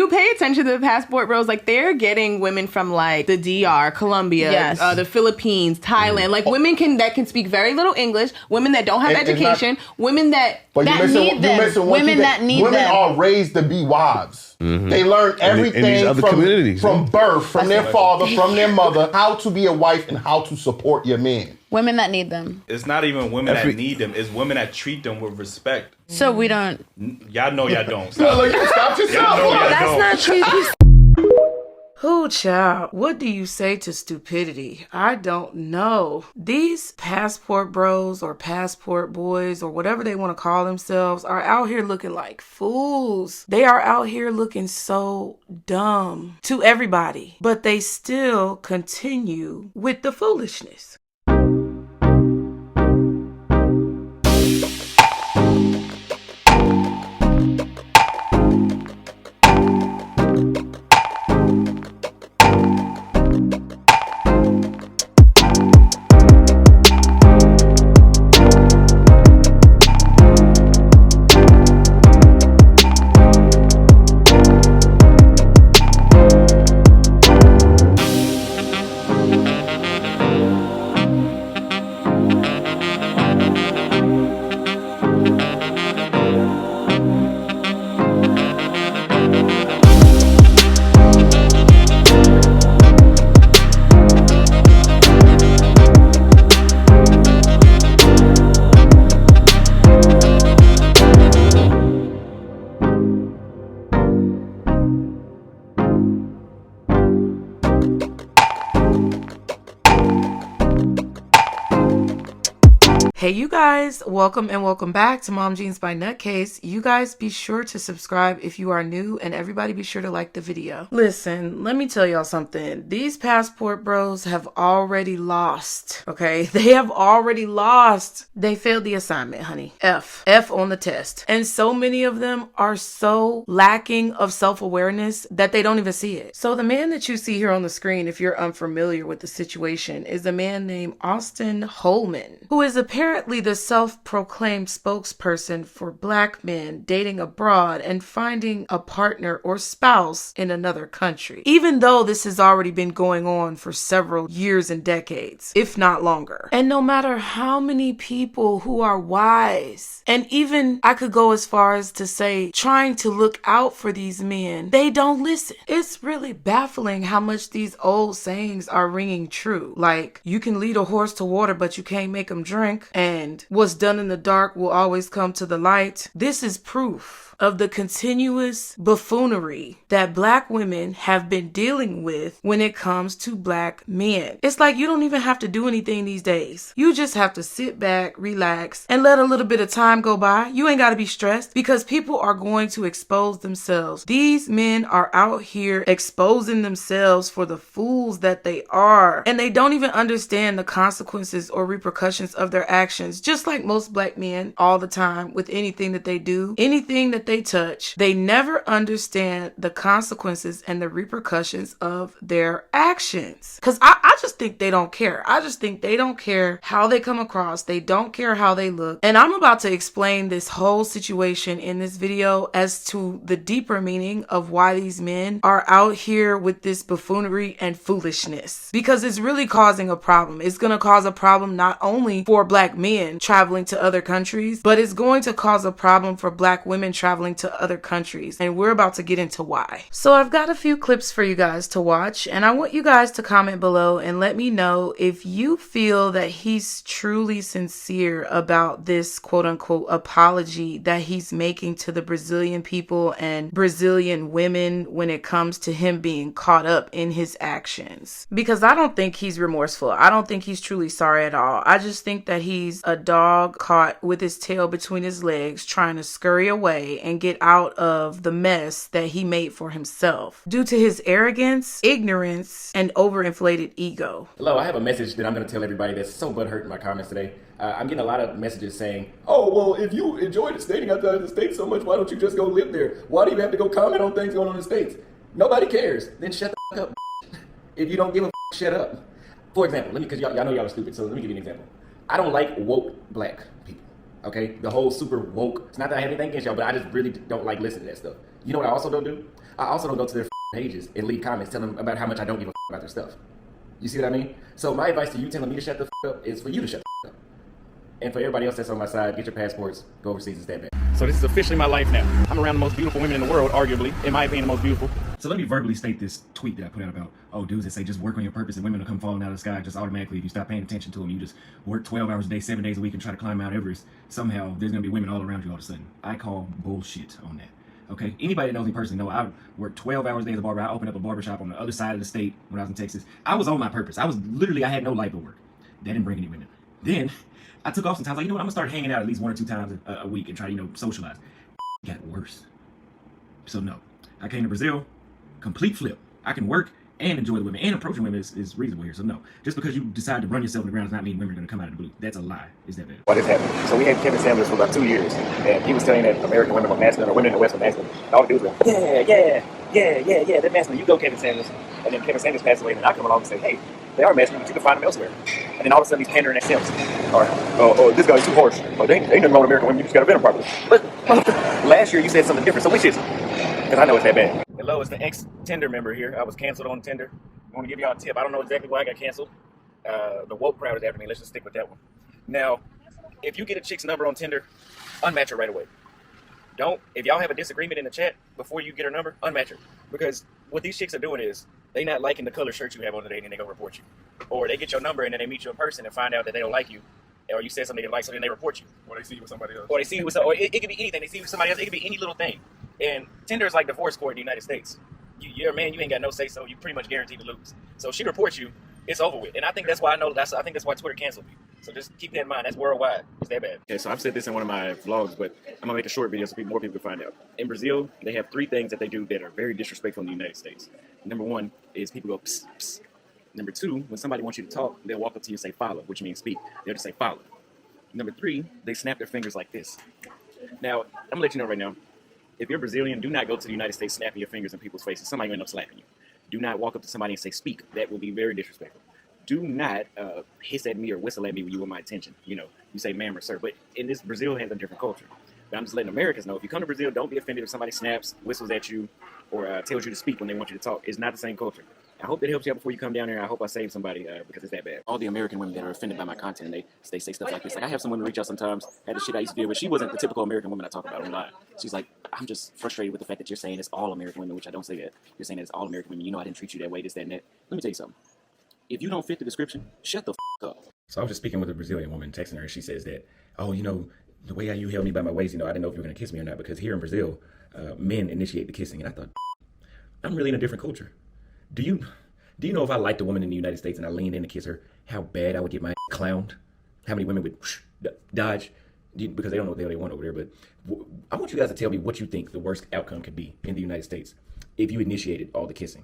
you pay attention to the passport bros, like they're getting women from like the DR, Colombia, the Philippines, Thailand, like women that can speak very little English, women that don't have education, women that need them. Women that need them. Women are raised to be wives. They learn everything from birth, from their father, from their mother, how to be a wife and how to support your man. Women that need them. It's not even women that need them. It's women that treat them with respect. So we don't. Y'all know y'all don't. Stop yourself. That's not true. Who, child? What do you say to stupidity? I don't know. These passport bros or passport boys or whatever they want to call themselves are out here looking like fools. They are out here looking so dumb to everybody, but they still continue with the foolishness. Hey you guys, welcome and welcome back to Mom Jeans by Nutcase. You guys be sure to subscribe if you are new, and everybody be sure to like the video. Listen, let me tell y'all something. These passport bros have already lost, okay? They have already lost. They failed the assignment, honey. F on the test. And so many of them are so lacking of self-awareness that they don't even see it. So the man that you see here on the screen, if you're unfamiliar with the situation, is a man named Austin Holleman, who is apparently the self-proclaimed spokesperson for Black men dating abroad and finding a partner or spouse in another country, even though this has already been going on for several years and decades, if not longer. And no matter how many people who are wise, and even I could go as far as to say trying to look out for these men, they don't listen. It's really baffling how much these old sayings are ringing true. Like, you can lead a horse to water, but you can't make him drink. And what's done in the dark will always come to the light. This is proof of the continuous buffoonery that Black women have been dealing with when it comes to Black men. It's like you don't even have to do anything these days. You just have to sit back, relax, and let a little bit of time go by. You ain't got to be stressed because people are going to expose themselves. These men are out here exposing themselves for the fools that they are. And they don't even understand the consequences or repercussions of their actions. Just like most Black men all the time with anything that they do, anything that they touch, they never understand the consequences and the repercussions of their actions. Because I just think they don't care. I just think they don't care how they come across. They don't care how they look. And I'm about to explain this whole situation in this video as to the deeper meaning of why these men are out here with this buffoonery and foolishness. Because it's really causing a problem. It's going to cause a problem not only for Black men traveling to other countries, but it's going to cause a problem for Black women traveling to other countries, and we're about to get into why. So I've got a few clips for you guys to watch, and I want you guys to comment below and let me know if you feel that he's truly sincere about this quote-unquote apology that he's making to the Brazilian people and Brazilian women when it comes to him being caught up in his actions. Because I don't think he's remorseful. I don't think he's truly sorry at all. I just think that he's a dog caught with his tail between his legs trying to scurry away and get out of the mess that he made for himself due to his arrogance, ignorance, and overinflated ego. Hello, I have a message that I'm going to tell everybody that's so butthurt in my comments today. I'm getting a lot of messages saying, oh, well, if you enjoy the stating outside of the States so much, why don't you just go live there? Why do you have to go comment on things going on in the States? Nobody cares. Then shut the up. If you don't give a shut up. For example, because y'all know y'all are stupid, so let me give you an example. I don't like woke Black people. Okay, the whole super woke. It's not that I have anything against y'all, but I just really don't like listening to that stuff. You know what I also don't do? I also don't go to their pages and leave comments telling them about how much I don't give a about their stuff. You see what I mean? So my advice to you telling me to shut the up is for you to shut the up. And for everybody else that's on my side, get your passports, go overseas and stand back. So this is officially my life now. I'm around the most beautiful women in the world, arguably, in my opinion, the most beautiful. So let me verbally state this tweet that I put out about, oh, dudes that say just work on your purpose and women will come falling out of the sky just automatically if you stop paying attention to them. You just work 12 hours a day, 7 days a week and try to climb Mount Everest. Somehow there's going to be women all around you all of a sudden. I call bullshit on that. Okay, anybody that knows me personally know I worked 12 hours a day as a barber. I opened up a barbershop on the other side of the state when I was in Texas. I was on my purpose. I had no life but work. That didn't bring any women. Then I took off sometimes, like, you know what, I'm gonna start hanging out at least 1 or 2 times a week and try to, socialize. It got worse. So no, I came to Brazil, complete flip. I can work and enjoy the women, and approaching women is reasonable here. So no, just because you decide to run yourself in the ground does not mean women are gonna come out of the blue. That's a lie. Is that bad? What is happening? So we had Kevin Sanders for about 2 years, and he was saying that American women were masculine, or women in the West were masculine. And all the dudes were, yeah, they're masculine. You go, Kevin Sanders. And then Kevin Sanders passed away, and I come along and say, hey, they are masculine, but you can find them elsewhere. And then all of a sudden he's pandering at Sims. Or, oh, this guy's too harsh. Oh, they ain't nothing wrong with American women, you just gotta vet them properly. But last year you said something different, so which is it? Because I know it's that bad. Hello, it's the ex-Tinder member here. I was canceled on Tinder. I want to give y'all a tip. I don't know exactly why I got canceled. The woke crowd is after me. Let's just stick with that one. Now, if you get a chick's number on Tinder, unmatch her right away. If y'all have a disagreement in the chat before you get her number, unmatch her. Because what these chicks are doing is, they not liking the color shirt you have on today, and then they go report you. Or they get your number and then they meet you in person and find out that they don't like you. Or you said something they didn't like, so then they report you. Or they see you with somebody else. Or they see you with or it could be anything. They see you with somebody else. It could be any little thing. And Tinder is like divorce court in the United States. You're a man, you ain't got no say, so you pretty much guaranteed to lose. So if she reports you, it's over with. And I think that's why I think that's why Twitter canceled me. So just keep that in mind. That's worldwide. It's that bad. Okay, so I've said this in one of my vlogs, but I'm gonna make a short video so more people can find out. In Brazil, they have 3 things that they do that are very disrespectful in the United States. Number 1 is people go psst, psst. Number 2, when somebody wants you to talk, they'll walk up to you and say follow, which means speak. They'll just say follow. Number 3, they snap their fingers like this. Now, I'm gonna let you know right now, if you're Brazilian, do not go to the United States snapping your fingers in people's faces. Somebody will end up slapping you. Do not walk up to somebody and say speak. That will be very disrespectful. Do not hiss at me or whistle at me when you want my attention. You say ma'am or sir. But in this, Brazil has a different culture. But I'm just letting Americans know, if you come to Brazil, don't be offended if somebody snaps, whistles at you, or tells you to speak when they want you to talk. It's not the same culture. I hope that helps you out before you come down here. I hope I saved somebody because it's that bad. All the American women that are offended by my content, and they say stuff like this. Like, I have some women reach out sometimes, had the shit I used to deal with. She wasn't the typical American woman I talk about online. She's like, I'm just frustrated with the fact that you're saying it's all American women, which I don't say that. You're saying that it's all American women. I didn't treat you that way, this, that, and that. Let me tell you something. If you don't fit the description, shut the up. So I was just speaking with a Brazilian woman, texting her, and she says that, oh, the way how you held me by my waist, I didn't know if you were going to kiss me or not, because here in Brazil, men initiate the kissing. And I thought, I'm really in a different culture. Do you know if I liked a woman in the United States and I leaned in to kiss her, how bad I would get my clowned? How many women would dodge? Because they don't know what the hell they want over there. But I want you guys to tell me what you think the worst outcome could be in the United States if you initiated all the kissing.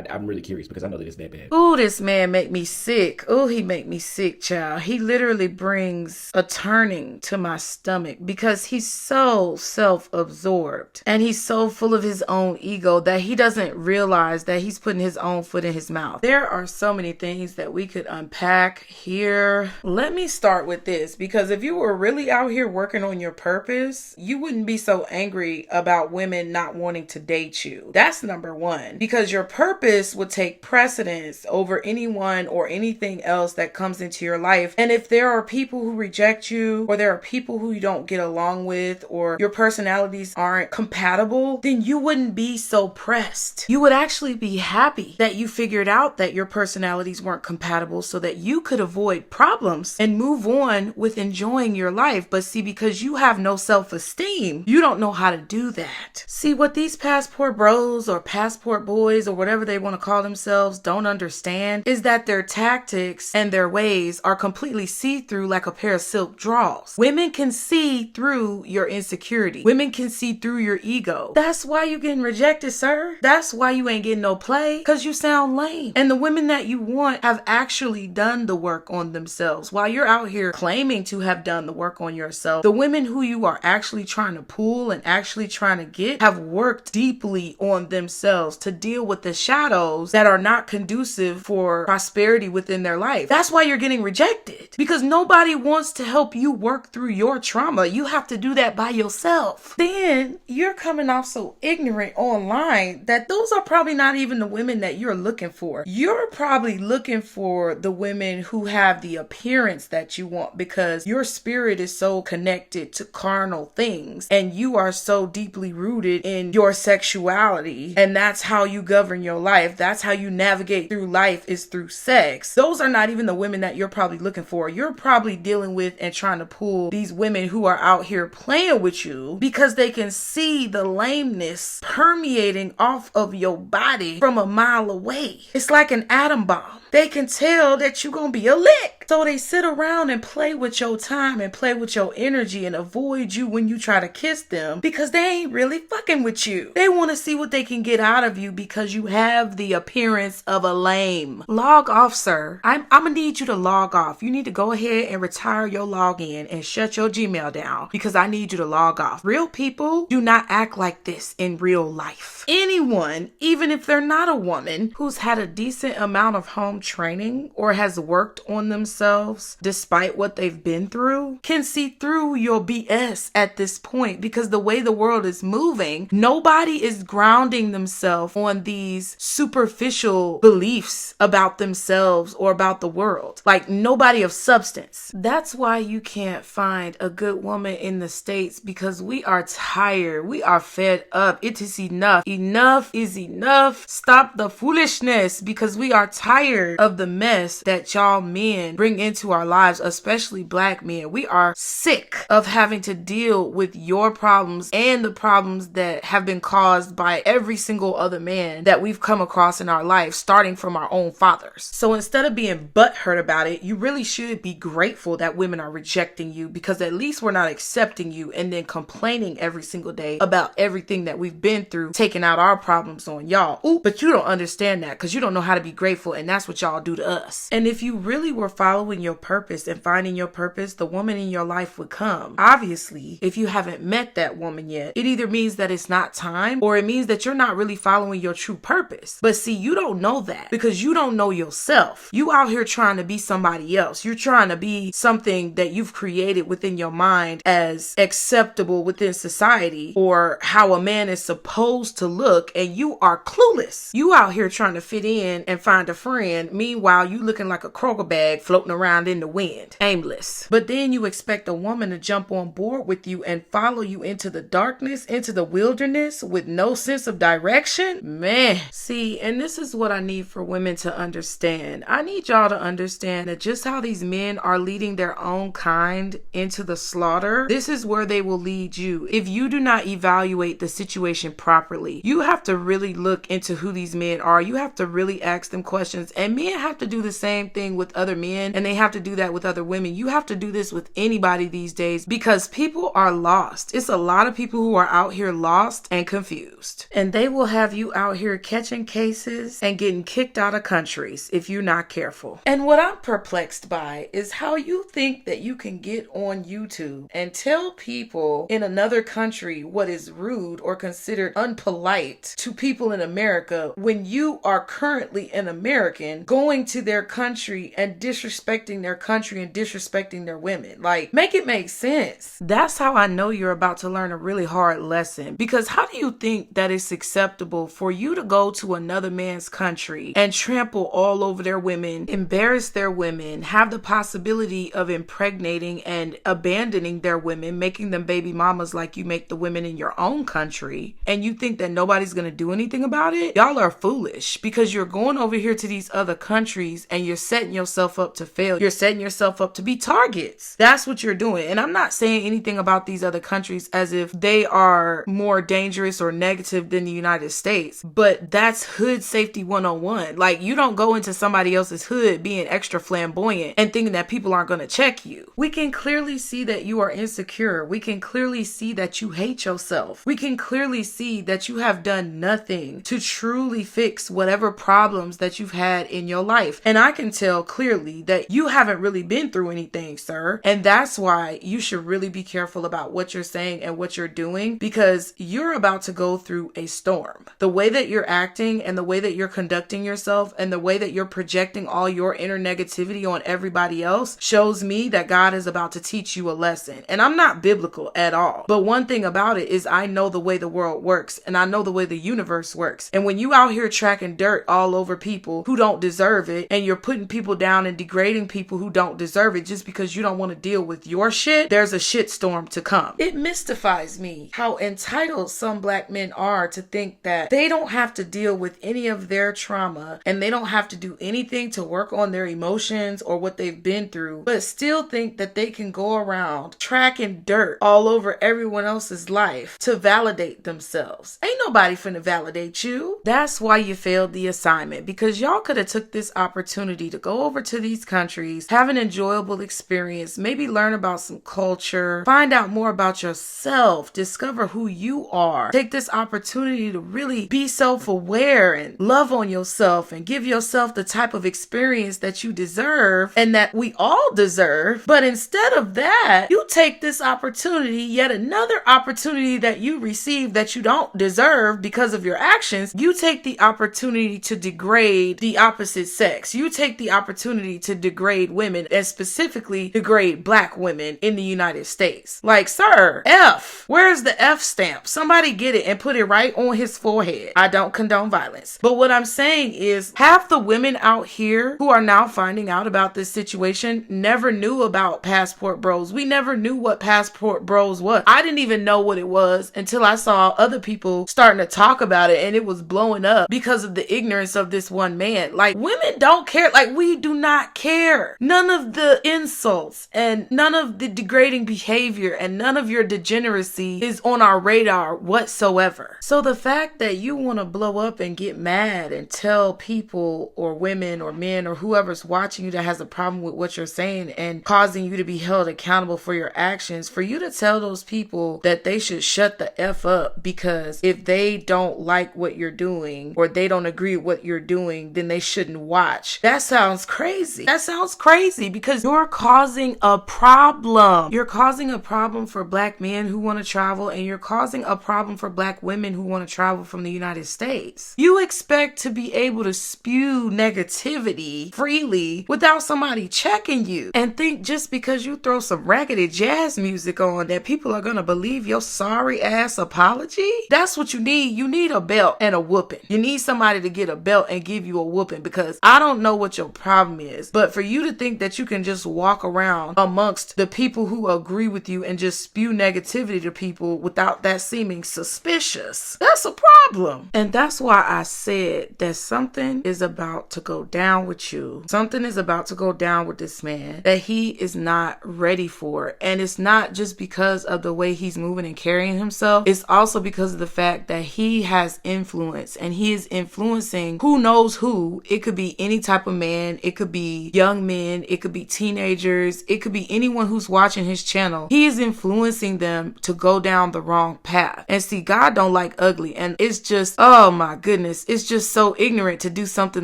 I'm really curious because I know that it's that bad. Ooh, this man make me sick. Ooh, he make me sick, child. He literally brings a turning to my stomach because he's so self-absorbed and he's so full of his own ego that he doesn't realize that he's putting his own foot in his mouth. There are so many things that we could unpack here. Let me start with this, because if you were really out here working on your purpose, you wouldn't be so angry about women not wanting to date you. That's number 1, because your purpose would take precedence over anyone or anything else that comes into your life. And if there are people who reject you, or there are people who you don't get along with, or your personalities aren't compatible, then you wouldn't be so pressed. You would actually be happy that you figured out that your personalities weren't compatible so that you could avoid problems and move on with enjoying your life. But see, because you have no self-esteem, you don't know how to do that. See, what these passport bros or passport boys or whatever they want to call themselves don't understand is that their tactics and their ways are completely see-through like a pair of silk drawers. Women can see through your insecurity. Women can see through your ego. That's why you getting rejected, sir. That's why you ain't getting no play, because you sound lame. And the women that you want have actually done the work on themselves. While you're out here claiming to have done the work on yourself, the women who you are actually trying to pull and actually trying to get have worked deeply on of themselves to deal with the shadows that are not conducive for prosperity within their life. That's why you're getting rejected, because nobody wants to help you work through your trauma. You have to do that by yourself. Then you're coming off so ignorant online that those are probably not even the women that you're looking for. You're probably looking for the women who have the appearance that you want, because your spirit is so connected to carnal things and you are so deeply rooted in your sexuality, and that's how you govern your life. That's how you navigate through life, is through sex. Those are not even the women that you're probably looking for. You're probably dealing with and trying to pull these women who are out here playing with you because they can see the lameness permeating off of your body from a mile away. It's like an atom bomb. They can tell that you're gonna be a lick. So they sit around and play with your time and play with your energy and avoid you when you try to kiss them, because they ain't really fucking with you. They want to see what they can get out of you because you have the appearance of a lame. Log off, sir. I'm gonna need you to log off. You need to go ahead and retire your login and shut your Gmail down, because I need you to log off. Real people do not act like this in real life. Anyone, even if they're not a woman, who's had a decent amount of home training or has worked on themselves despite what they've been through, can see through your BS at this point, because the way the world is moving, nobody is grounding themselves on these superficial beliefs about themselves or about the world. Like, nobody of substance. That's why you can't find a good woman in the States, because we are tired. We are fed up. It is enough. Enough is enough. Stop the foolishness, because we are tired of the mess that y'all men bring into our lives, especially black men. We are sick of having to deal with your problems and the problems that have been caused by every single other man that we've come across in our life, starting from our own fathers. So instead of being butthurt about it, you really should be grateful that women are rejecting you, because at least we're not accepting you and then complaining every single day about everything that we've been through, taking out our problems on y'all. Ooh, but you don't understand that, because you don't know how to be grateful, and that's what y'all do to us. And if you really were following your purpose and finding your purpose, the woman in your life would come. Obviously, if you haven't met that woman yet, it either means that it's not time, or it means that you're not really following your true purpose. But see, you don't know that, because you don't know yourself. You out here trying to be somebody else. You're trying to be something that you've created within your mind as acceptable within society, or how a man is supposed to look, and you are clueless. You out here trying to fit in and find a friend. Meanwhile, you looking like a Kroger bag floating around in the wind, aimless. But then you expect a woman to jump on board with you and follow you into the darkness, into the wilderness, with no sense of direction? Man. See, and this is what I need for women to understand. I need y'all to understand that just how these men are leading their own kind into the slaughter, this is where they will lead you. If you do not evaluate the situation properly, you have to really look into who these men are. You have to really ask them questions, and men have to do the same thing with other men, and they have to do that with other women. You have to do this with anybody these days, because people are lost. It's a lot of people who are out here lost and confused, and they will have you out here catching cases and getting kicked out of countries if you're not careful. And what I'm perplexed by is how you think that you can get on YouTube and tell people in another country what is rude or considered unpolite to people in America, when you are currently an American going to their country and disrespecting their country and disrespecting their women. Like, make it make sense. That's how I know you're about to learn a really hard lesson, because how do you think that it's acceptable for you to go to another man's country and trample all over their women, embarrass their women, have the possibility of impregnating and abandoning their women, making them baby mamas like you make the women in your own country, and you think that nobody's gonna do anything about it? Y'all are foolish, because you're going over here to these other countries and you're setting yourself up to fail. You're setting yourself up to be targets. That's what you're doing. And I'm not saying anything about these other countries as if they are more dangerous or negative than the United States, but that's hood safety 101. Like, you don't go into somebody else's hood being extra flamboyant and thinking that people aren't going to check you. We can clearly see that you are insecure. We can clearly see that you hate yourself. We can clearly see that you have done nothing to truly fix whatever problems that you've had in your life. And I can tell clearly that that you haven't really been through anything, sir. And that's why you should really be careful about what you're saying and what you're doing, because you're about to go through a storm. The way that you're acting and the way that you're conducting yourself and the way that you're projecting all your inner negativity on everybody else shows me that God is about to teach you a lesson. And I'm not biblical at all. But one thing about it is I know the way the world works and I know the way the universe works. And when you out here tracking dirt all over people who don't deserve it, and you're putting people down and degrading people who don't deserve it just because you don't want to deal with your shit, there's a shitstorm to come. It mystifies me how entitled some black men are to think that they don't have to deal with any of their trauma and they don't have to do anything to work on their emotions or what they've been through, but still think that they can go around tracking dirt all over everyone else's life to validate themselves. Ain't nobody finna validate you. That's why you failed the assignment, because y'all could have took this opportunity to go over to these countries, have an enjoyable experience, maybe learn about some culture, find out more about yourself, discover who you are. Take this opportunity to really be self-aware and love on yourself and give yourself the type of experience that you deserve and that we all deserve. But instead of that, you take this opportunity, yet another opportunity that you receive that you don't deserve because of your actions. You take the opportunity to degrade the opposite sex. You take the opportunity to degrade women, and specifically degrade black women in the United States. Like, sir, F. Where's the F stamp? Somebody get it and put it right on his forehead. I don't condone violence. But what I'm saying is half the women out here who are now finding out about this situation never knew about passport bros. We never knew what passport bros was. I didn't even know what it was until I saw other people starting to talk about it, and it was blowing up because of the ignorance of this one man. Like, women don't care. Like, we do not care. None of the insults and none of the degrading behavior and none of your degeneracy is on our radar whatsoever. So the fact that you want to blow up and get mad and tell people or women or men or whoever's watching you that has a problem with what you're saying and causing you to be held accountable for your actions, for you to tell those people that they should shut the F up because if they don't like what you're doing or they don't agree with what you're doing, then they shouldn't watch. That sounds crazy. That sounds crazy because you're causing a problem. You're causing a problem for black men who want to travel, and you're causing a problem for black women who want to travel from the United States. You expect to be able to spew negativity freely without somebody checking you, and think just because you throw some raggedy jazz music on that people are gonna believe your sorry ass apology? That's what you need. You need a belt and a whooping. You need somebody to get a belt and give you a whooping, because I don't know what your problem is, but for you to think that you can just walk around amongst the people who agree with you and just spew negativity to people without that seeming suspicious, that's a problem. And that's why I said that something is about to go down with you. Something is about to go down with this man that he is not ready for. And it's not just because of the way he's moving and carrying himself. It's also because of the fact that he has influence, and he is influencing who knows who. It could be any type of man. It could be young men. It could be teenagers. It could be anyone who's watching his channel. He is influencing them to go down the wrong path. And see, God don't like ugly. And it's just, oh my goodness, it's just so ignorant to do something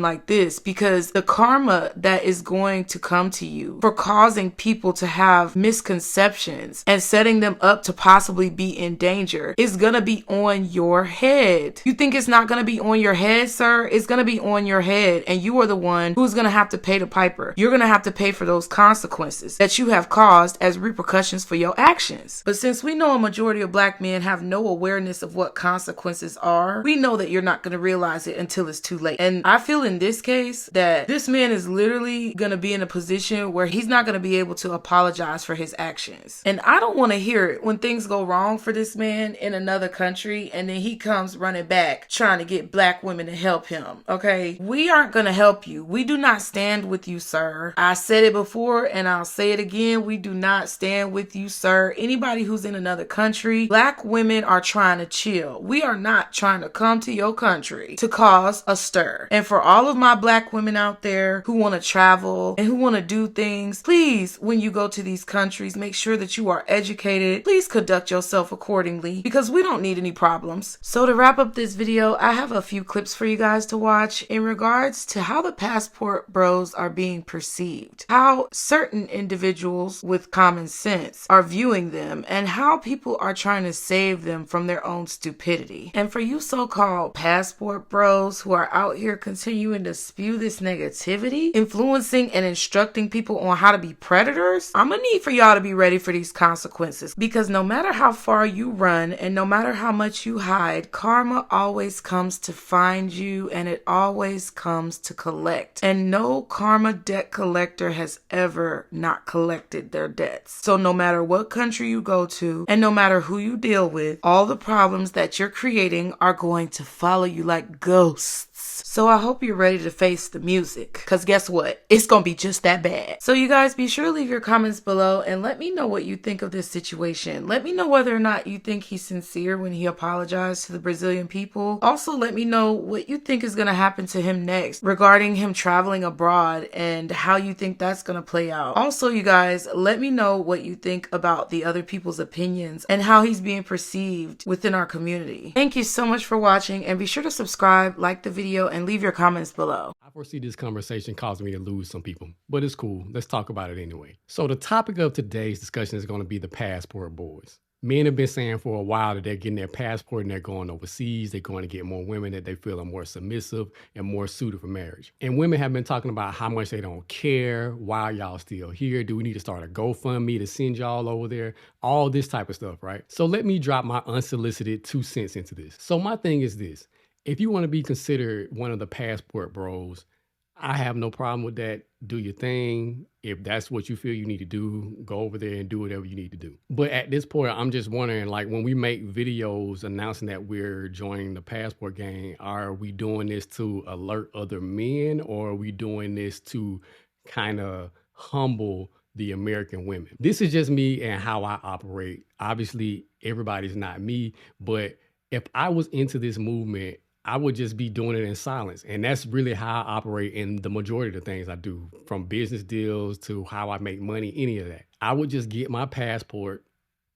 like this, because the karma that is going to come to you for causing people to have misconceptions and setting them up to possibly be in danger is gonna be on your head. You think it's not gonna be on your head, sir? It's gonna be on your head, and you are the one who's gonna have to pay the piper. You're gonna have to pay for those consequences that you have caused as repercussions for your actions. But since we know a majority of black men have no awareness of what consequences are, we know that you're not gonna realize it until it's too late. And I feel in this case that this man is literally gonna be in a position where he's not gonna be able to apologize for his actions. And I don't want to hear it when things go wrong for this man in another country and then he comes running back trying to get black women to help him. Okay, we aren't gonna help you. We do not stand with you, sir. I said it before and I'll say it again. We do not stand with you, sir. Anybody who's in another country, black women are trying to chill. We are not trying to come to your country to cause a stir. And for all of my black women out there who want to travel and who want to do things, please, when you go to these countries, make sure that you are educated. Please conduct yourself accordingly, because we don't need any problems. So to wrap up this video, I have a few clips for you guys to watch in regards to how the passport bros are being perceived, how certain individuals with common sense are viewing them, and how people are trying to save them from their own stupidity. And for you so-called passport bros who are out here continuing to spew this negativity, influencing and instructing people on how to be predators, I'm gonna need for y'all to be ready for these consequences, because no matter how far you run and no matter how much you hide, karma always comes to find you, and it always comes to collect. And no karma debt collector has ever not collected their debts. So no matter what country you go to and no matter who you deal with, all the problems that you're creating are going to follow you like ghosts. So I hope you're ready to face the music, because guess what? It's going to be just that bad. So you guys, be sure to leave your comments below and let me know what you think of this situation. Let me know whether or not you think he's sincere when he apologized to the Brazilian people. Also, let me know what you think is going to happen to him next regarding him traveling abroad and how you think that's going to play out. Also, you guys, let me know what you think about the other people's opinions and how he's being perceived within our community. Thank you so much for watching, and be sure to subscribe, like the video, and leave your comments below. I foresee this conversation causing me to lose some people, but it's cool. Let's talk about it anyway. So the topic of today's discussion is going to be the passport boys. Men have been saying for a while that they're getting their passport and they're going overseas. They're going to get more women that they feel are more submissive and more suited for marriage. And women have been talking about how much they don't care. Why are y'all still here? Do we need to start a GoFundMe to send y'all over there? All this type of stuff, right? So let me drop my unsolicited 2 cents into this. So my thing is this. If you want to be considered one of the passport bros, I have no problem with that. Do your thing. If that's what you feel you need to do, go over there and do whatever you need to do. But at this point, I'm just wondering, like, when we make videos announcing that we're joining the passport gang, are we doing this to alert other men, or are we doing this to kind of humble the American women? This is just me and how I operate. Obviously, everybody's not me, but if I was into this movement, I would just be doing it in silence. And that's really how I operate in the majority of the things I do, from business deals to how I make money, any of that. I would just get my passport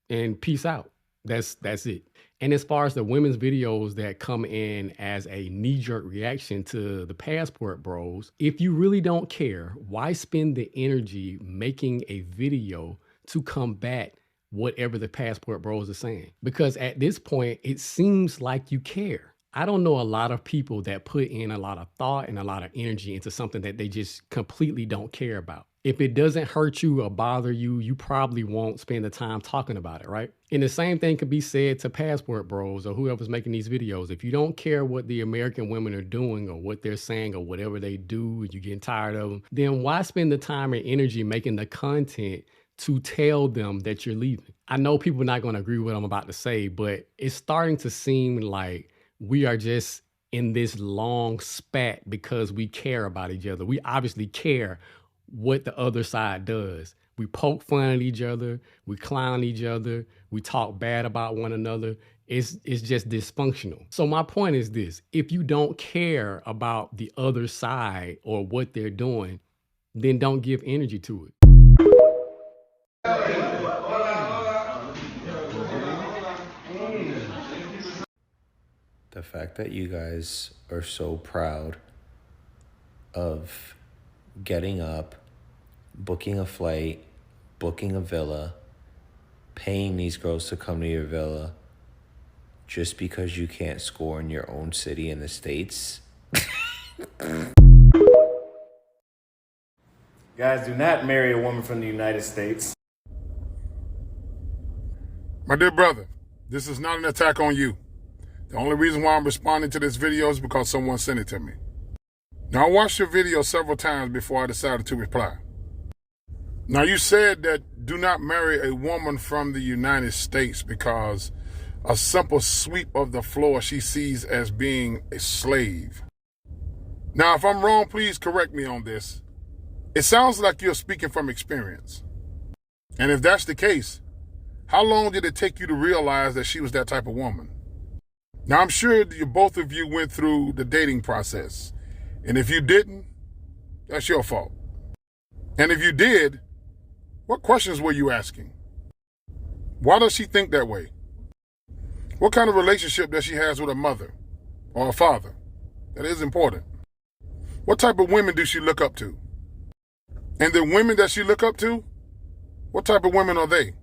and peace out. That's it. And as far as the women's videos that come in as a knee-jerk reaction to the passport bros, if you really don't care, why spend the energy making a video to combat whatever the passport bros are saying? Because at this point, it seems like you care. I don't know a lot of people that put in a lot of thought and a lot of energy into something that they just completely don't care about. If it doesn't hurt you or bother you, you probably won't spend the time talking about it, right? And the same thing could be said to passport bros or whoever's making these videos. If you don't care what the American women are doing or what they're saying or whatever they do, and you're getting tired of them, then why spend the time and energy making the content to tell them that you're leaving? I know people are not going to agree with what I'm about to say, but it's starting to seem like we are just in this long spat because we care about each other. We obviously care what the other side does. We poke fun at each other. We clown each other. We talk bad about one another. It's just dysfunctional. So my point is this. If you don't care about the other side or what they're doing, then don't give energy to it. The fact that you guys are so proud of getting up, booking a flight, booking a villa, paying these girls to come to your villa just because you can't score in your own city in the States. Guys, do not marry a woman from the United States. My dear brother, this is not an attack on you. The only reason why I'm responding to this video is because someone sent it to me. Now, I watched your video several times before I decided to reply. Now, you said that do not marry a woman from the United States because a simple sweep of the floor she sees as being a slave. Now, if I'm wrong, please correct me on this. It sounds like you're speaking from experience. And if that's the case, how long did it take you to realize that she was that type of woman? Now, I'm sure both of you went through the dating process. And if you didn't, that's your fault. And if you did, what questions were you asking? Why does she think that way? What kind of relationship does she have with her mother or her father? That is important. What type of women does she look up to? And the women that you look up to, what type of women are they?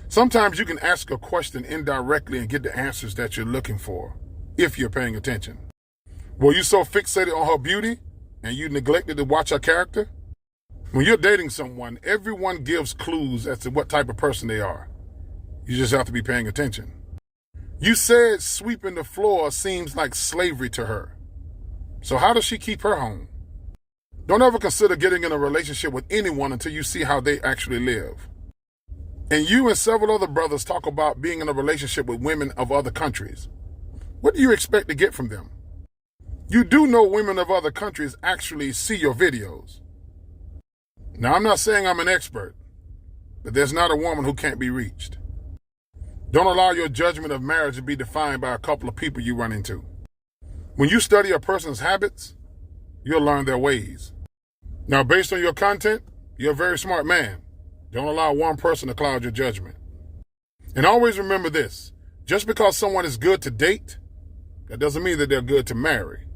Sometimes you can ask a question indirectly and get the answers that you're looking for, if you're paying attention. Were you so fixated on her beauty and you neglected to watch her character? When you're dating someone, everyone gives clues as to what type of person they are. You just have to be paying attention. You said sweeping the floor seems like slavery to her. So how does she keep her home? Don't ever consider getting in a relationship with anyone until you see how they actually live. And you and several other brothers talk about being in a relationship with women of other countries. What do you expect to get from them? You do know women of other countries actually see your videos. Now, I'm not saying I'm an expert, but there's not a woman who can't be reached. Don't allow your judgment of marriage to be defined by a couple of people you run into. When you study a person's habits, you'll learn their ways. Now, based on your content, you're a very smart man. Don't allow one person to cloud your judgment. And always remember this, just because someone is good to date, that doesn't mean that they're good to marry.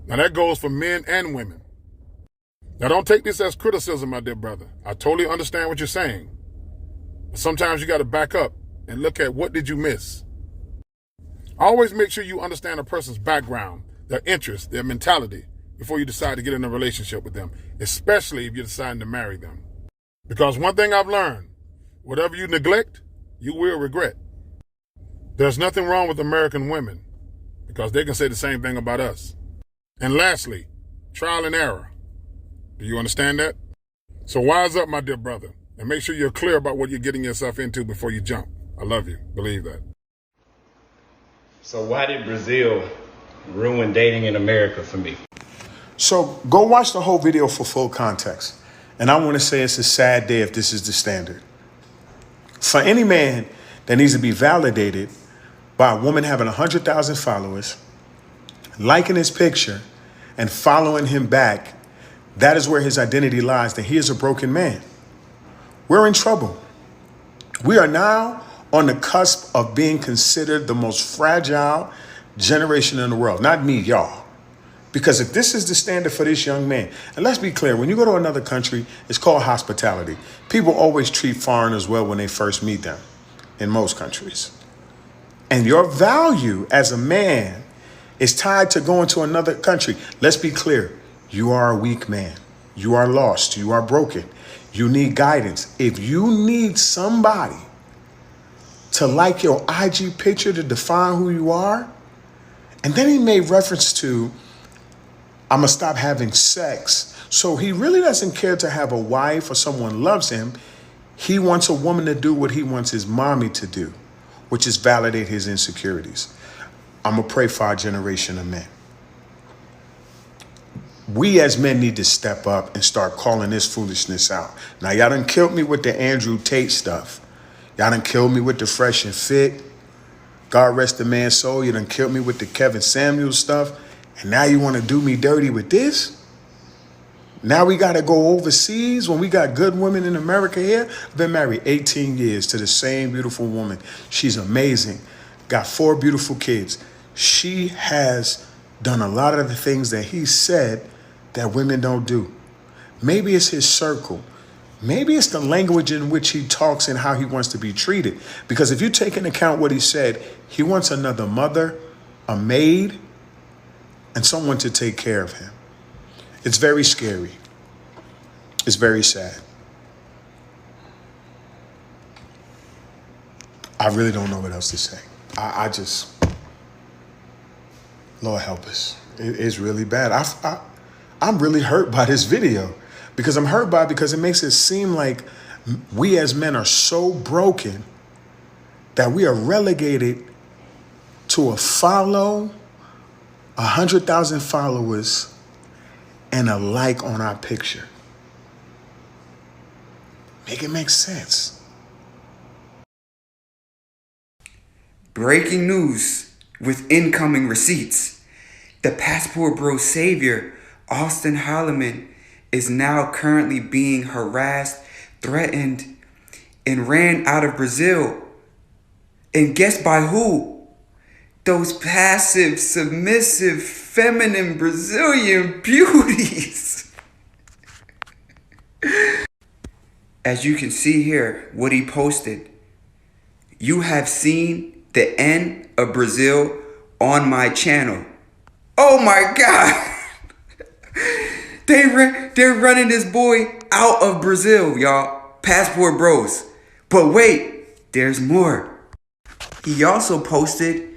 Now that goes for men and women. Now don't take this as criticism, my dear brother. I totally understand what you're saying. But sometimes you got to back up and look at what did you miss. Always make sure you understand a person's background, their interests, their mentality, before you decide to get in a relationship with them, especially if you're deciding to marry them. Because one thing I've learned, whatever you neglect, you will regret. There's nothing wrong with American women, because they can say the same thing about us. And lastly, trial and error. Do you understand that? So wise up, my dear brother, and make sure you're clear about what you're getting yourself into before you jump. I love you. Believe that. So why did Brazil ruin dating in America for me? So go watch the whole video for full context. And I want to say it's a sad day if this is the standard. For any man that needs to be validated by a woman having 100,000 followers, liking his picture, and following him back, that is where his identity lies, that he is a broken man. We're in trouble. We are now on the cusp of being considered the most fragile generation in the world. Not me, y'all. Because if this is the standard for this young man, and let's be clear, when you go to another country, it's called hospitality. People always treat foreigners well when they first meet them, in most countries. And your value as a man is tied to going to another country. Let's be clear, you are a weak man. You are lost. You are broken. You need guidance. If you need somebody to like your IG picture to define who you are, and then he made reference to, I'm gonna stop having sex. So he really doesn't care to have a wife or someone loves him. He wants a woman to do what he wants his mommy to do, which is validate his insecurities. I'm gonna pray for our generation of men. We as men need to step up and start calling this foolishness out. Now, y'all done killed me with the Andrew Tate stuff. Y'all done killed me with the Fresh and Fit. God rest the man's soul. You done killed me with the Kevin Samuels stuff. And now you want to do me dirty with this? Now we got to go overseas when we got good women in America here. I've been married 18 years to the same beautiful woman. She's amazing. Got 4 beautiful kids. She has done a lot of the things that he said that women don't do. Maybe it's his circle. Maybe it's the language in which he talks and how he wants to be treated. Because if you take into account what he said, he wants another mother, a maid, and someone to take care of him. It's very scary. It's very sad. I really don't know what else to say. I just, Lord help us. It's really bad. I'm really hurt by this video because I'm hurt by it because it makes it seem like we as men are so broken that we are relegated to a follow, 100,000 followers, and a like on our picture. Make it make sense. Breaking news with incoming receipts. The Passport Bros savior, Austin Holleman, is now currently being harassed, threatened, and ran out of Brazil. And guess by who? Those passive, submissive, feminine Brazilian beauties. as you can see here, what he posted. You have seen the end of Brazil on my channel. Oh my God. They're running this boy out of Brazil, y'all. Passport bros. But wait, there's more. He also posted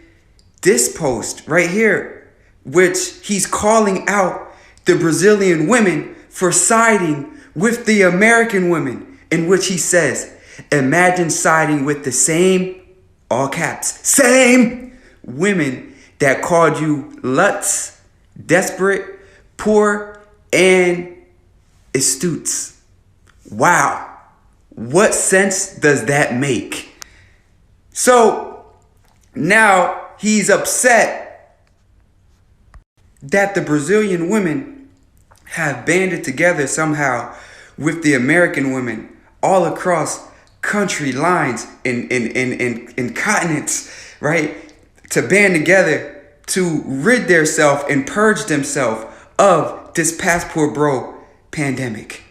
this post right here, which he's calling out the Brazilian women for siding with the American women, in which he says, imagine siding with the same, all caps, same women that called you luts, desperate, poor, and astutes. Wow. What sense does that make? So now he's upset that the Brazilian women have banded together somehow with the American women all across country lines in continents, right? To band together to rid themselves and purge themselves of this passport bro pandemic.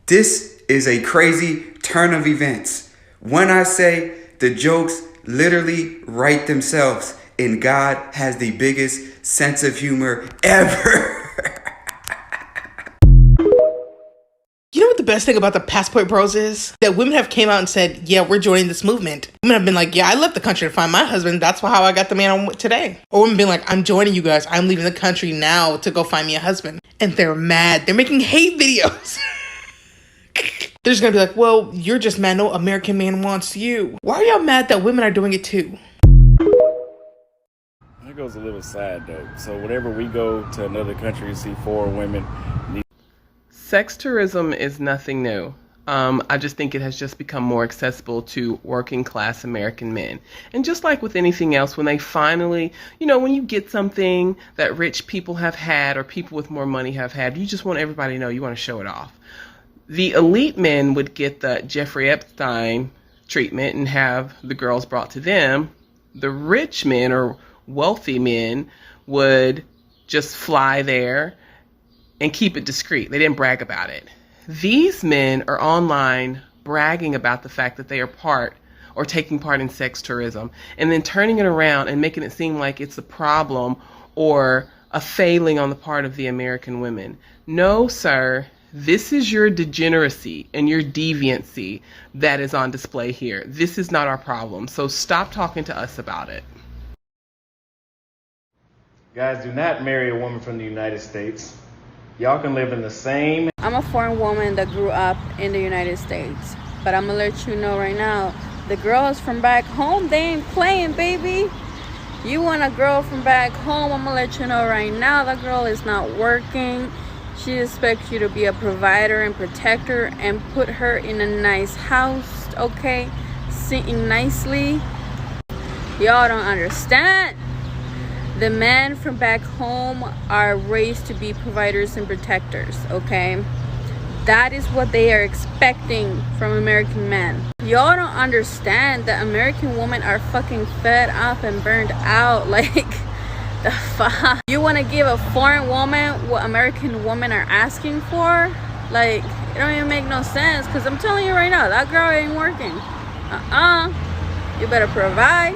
This is a crazy turn of events. When I say the jokes literally write themselves, and God has the biggest sense of humor ever. You know what the best thing about the passport bros is? That women have came out and said, yeah, we're joining this movement. Women have been like, yeah, I left the country to find my husband. That's how I got the man I'm with today. Or women been like, I'm joining you guys. I'm leaving the country now to go find me a husband. And they're mad. They're making hate videos. They're just gonna be like, well, you're just mad. No American man wants you. Why are y'all mad that women are doing it too? It goes a little sad though. So whenever we go to another country and see foreign women, sex tourism is nothing new. I just think it has just become more accessible to working class American men. And just like with anything else, when they finally, when you get something that rich people have had or people with more money have had, you just want everybody to know, you want to show it off. The elite men would get the Jeffrey Epstein treatment and have the girls brought to them. The rich men or wealthy men would just fly there and keep it discreet. They didn't brag about it. These men are online bragging about the fact that they are part or taking part in sex tourism and then turning it around and making it seem like it's a problem or a failing on the part of the American women. No, sir. This is your degeneracy and your deviancy that is on display here. This is not our problem. So stop talking to us about it. Guys, do not marry a woman from the United States. Y'all can live in the same. I'm a foreign woman that grew up in the United States. But I'm gonna let you know right now, the girls from back home, they ain't playing, baby. You want a girl from back home, I'm gonna let you know right now, that girl is not working. She expects you to be a provider and protector and put her in a nice house, okay? Sitting nicely. Y'all don't understand. The men from back home are raised to be providers and protectors, okay? That is what they are expecting from American men. Y'all don't understand that American women are fucking fed up and burned out. Like, the fuck? You want to give a foreign woman what American women are asking for? Like, it don't even make no sense. Because I'm telling you right now, that girl ain't working. You better provide.